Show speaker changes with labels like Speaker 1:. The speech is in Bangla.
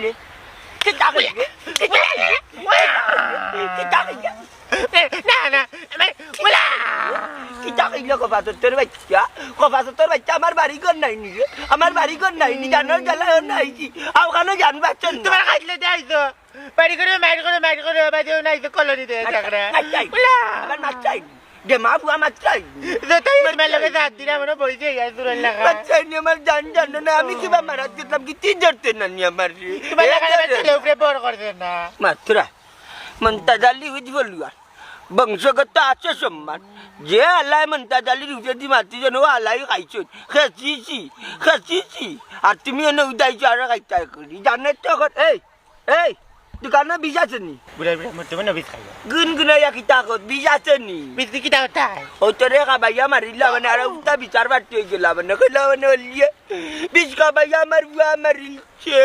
Speaker 1: রে কিতা কইলে কিতা কইলে
Speaker 2: না না বলা
Speaker 1: কিতা কইলে কপাতর বাচ্চা কপাতর বাচ্চা আমার বাড়ি ঘর নাই নি রে আমার বাড়ি ঘর নাই নি জানার জ্বালা নাইছি আওখানে জান বাচ্চা
Speaker 2: তোমার খাইলে যাইছো বাড়ি করে মাইর করে বাজেও নাইছো কলোনি দে চাকরা বলা
Speaker 1: আমার মাছ চাই যে মা বুয়া মাছ চাই
Speaker 2: তাই তোমার লগে সাত দিন আমরা বইছে যাই দূরের লাগা
Speaker 1: বাচ্চা নিয়ে আমার জান না আমি কিবা মারা দিতাম কি তিন জড়তে না নি আমার
Speaker 2: তোমার লাগা ছেলে উপরে বড় করছে না
Speaker 1: মাত্রা মন্তাজালি হুজ বলুয়া বংশগত আছে সম্মান যে আল্লাহ মন্তাজালির উঠেদি মাতি যেন আল্লাহ খাইছো খেয়েছি আর তুমি এনে উদাইছো আর খাইতে করি জানে তো এই এই দোকানে বীজ আছে নি
Speaker 2: বুড়া বুড়া মরতে মনে বিষ খাইয়া
Speaker 1: গুনগুনাইয়া কিতা কত বীজ আছে নি
Speaker 2: বিষ কি তা তাই
Speaker 1: ও তোরে খাবাইয়া মারিলা মানে আর উল্টা বিচার বাড়তে হয়ে গেল মানে কইলা মানে বলিয়ে বীজ খাবাইয়া আমার বুয়া মারিলছে